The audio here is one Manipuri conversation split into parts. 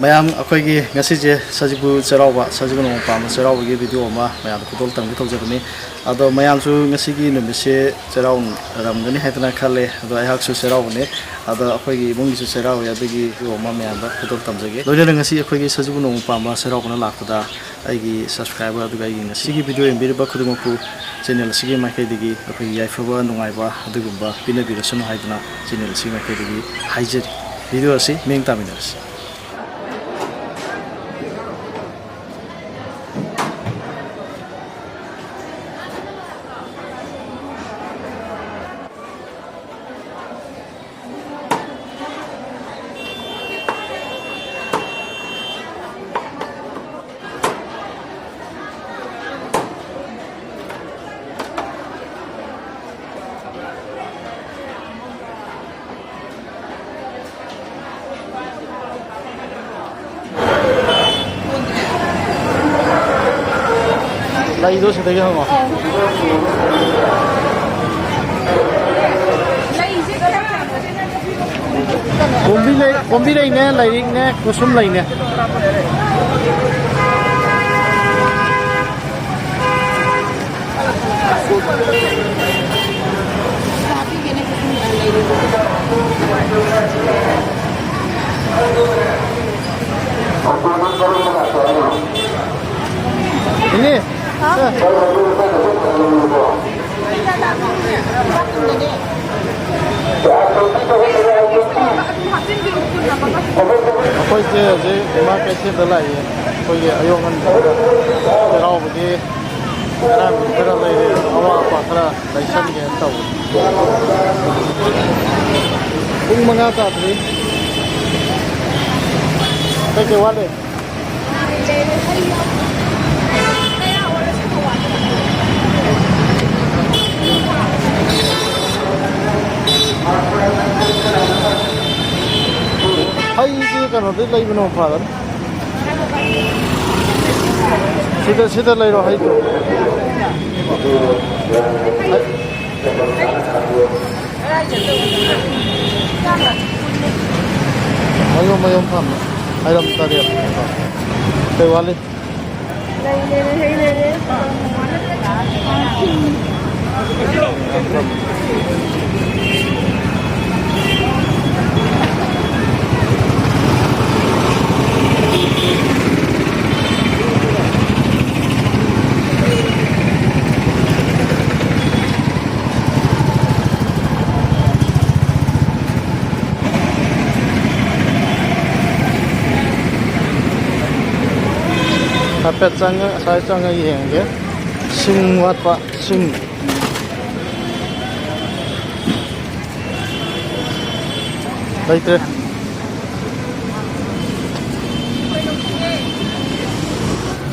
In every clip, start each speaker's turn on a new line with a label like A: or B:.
A: mayam akhoi ngasi je Sajibu Cheiraoba Sajibu Nongma Panba Cheiraoba gi video ma mayam khudol tamgi tawjabani ado mayam su ngasi gi numise Cheiraon ramgani haitana khale ado aihak su Cheiraoba ne ado akhoi gi ibung su Cheiraoba ya degi video ma mayam ba khudol tamjage loina ngasi akhoi gi Sajibu Nongma Panba Cheiraoba na lakpada aigi subscriber ado aigi ngasi gi video embirba khudumku channel sigi makai degi akhoi yaifaba nungaiba adugumba pina birasunu haidana channel sigi makai degi haijeri video asi meng taminas Lai đó sẽ thấy không ạ? Bombi đây nè, lai đi nè, có sum lai nè. Ini. Akhoi je ma kai se da lai akhoi ayong an rao bagi ara bira lai awa pa khara lai san ge tau pung manga ta thri ke wale hay cái nó tới lấy bên nó phá lắm, xịt lấy rồi hay rồi, mấy ông phàm, hay làm ta đẹp, tới vào đi. Kapet sanga sai sanga yenge sing wat pa sing later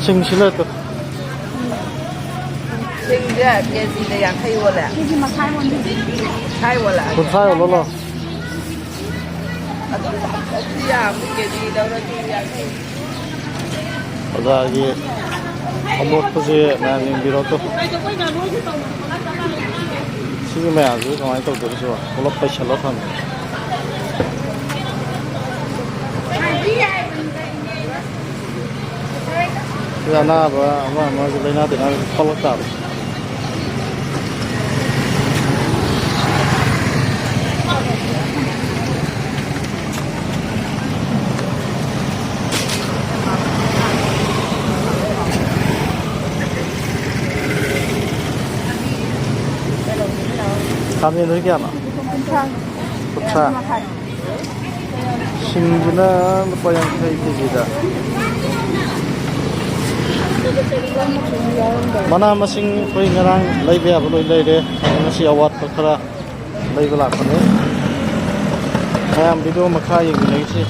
A: sing sila to sing dia kezi le yang khai wala kezi ma khai wala kun khai wala lo adu ya kezi daura tu ya Lagi amot pa siya nanging biro to. Sige may aso kung ay tawag siya. Kulot pa siya lotan. Kaya na ba ama sila natin ang palakad. Kami ini apa? Putsa. Singguna apa yang kayak gitu? Mana masing kau ngarang lay be apa lay deh? Masih awat perkara lay belak ni. Ayam video makai yang ini sih.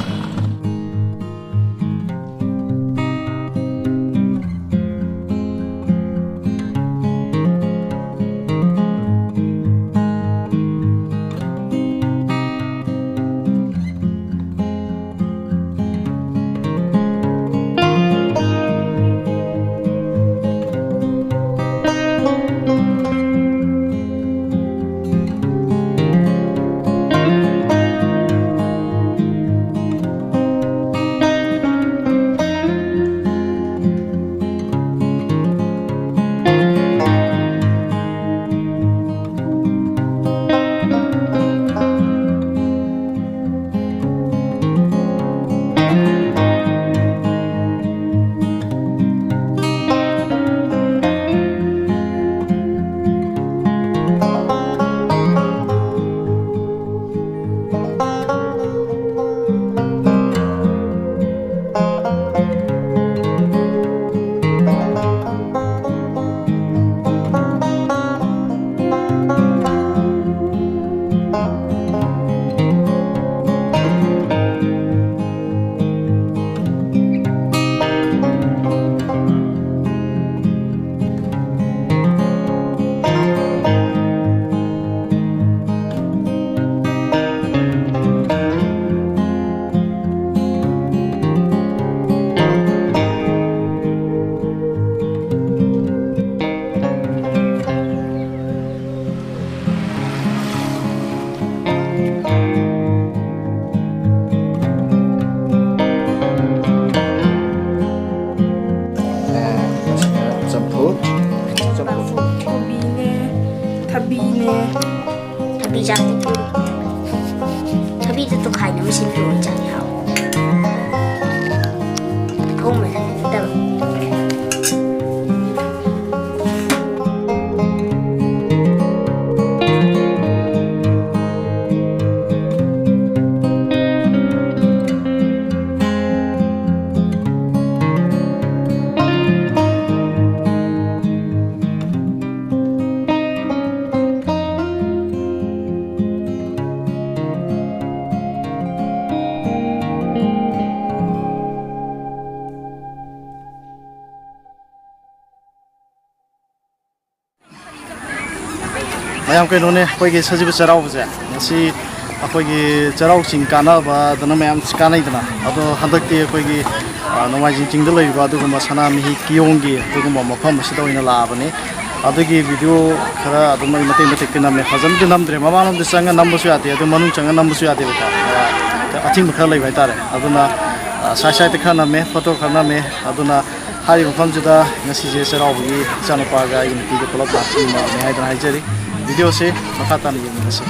A: ꯃꯌꯥꯝ ꯀꯩꯅꯣꯅꯦ ꯑꯩꯈꯣꯏꯒꯤ ꯁꯖꯤꯕꯨ ꯆꯩꯔꯥꯎꯕꯁꯦ ꯉꯁꯤ ꯑꯩꯈꯣꯏꯒꯤ ꯆꯩꯔꯥꯎ ꯆꯤꯡ ꯀꯥꯟꯅꯕꯗꯅ ꯃꯌꯥꯝ ꯀꯥꯟꯅꯩꯗꯅ ꯑꯗꯣ ꯍꯟꯗꯛꯇꯤ ꯑꯩꯈꯣꯏꯒꯤ ꯅꯣꯡꯃꯥꯏꯖꯤꯡ ꯆꯤꯡꯗ ꯂꯩꯔꯤꯕ ꯑꯗꯨꯒꯨꯝꯕ ꯁꯅꯥꯃꯍꯤ ꯀꯤꯌꯣꯡꯒꯤ ꯑꯗꯨꯒꯨꯝꯕ ꯃꯐꯝ ꯑꯁꯤꯗ ꯑꯣꯏꯅ ꯂꯥꯛꯑꯕꯅꯤ ꯑꯗꯨꯒꯤ ꯚꯤꯗꯤꯑꯣ ꯈꯔ ꯑꯗꯨꯝ ꯑꯩ ꯃꯇꯦꯛ ꯃꯇꯦꯛꯇꯤ ꯅꯝꯃꯦ ꯐꯖꯅꯗꯤ ꯅꯝꯗ꯭ꯔꯦ ꯃꯃꯥꯡꯂꯣꯝꯗ ꯆꯪꯉ ꯅꯝꯕꯁꯨ ꯌꯥꯗꯦ ꯑꯗꯨ ꯃꯅꯨꯡ ꯆꯪꯉ ꯅꯝꯕꯁꯨ ꯌꯥꯗꯦꯕꯀꯣ ꯑꯊꯤꯡꯕ ꯈꯔ ꯂꯩꯕ ꯍꯥꯏꯇꯥꯔꯦ ꯑꯗꯨꯅ ꯁꯥꯏꯠ ꯁꯥꯏꯠꯇ ꯈꯔ ꯅꯝꯃꯦ ꯐꯣꯇꯣ ꯈꯔ ꯅꯝꯃꯦ ꯑꯗꯨꯅ ꯍꯥꯏꯔꯤꯕ ꯃꯐꯝꯁꯤꯗ ꯉꯁꯤꯁꯦ ꯆꯩꯔꯥꯎꯕꯒꯤ ꯏꯆꯥꯅꯨꯄꯥꯒ ꯑꯩꯒꯤ ꯅꯨꯄꯤꯒ ꯄꯨꯂꯞ ꯂꯥꯛꯃꯤꯟꯅꯕꯅꯤ ꯍꯥꯏꯗꯅ ꯍꯥꯏꯖꯔꯤ ꯚꯤꯗꯤꯑꯣꯁꯦ ꯃꯈꯥ ꯇꯥꯅ ꯌꯦꯡꯃꯤꯟꯅꯁꯤ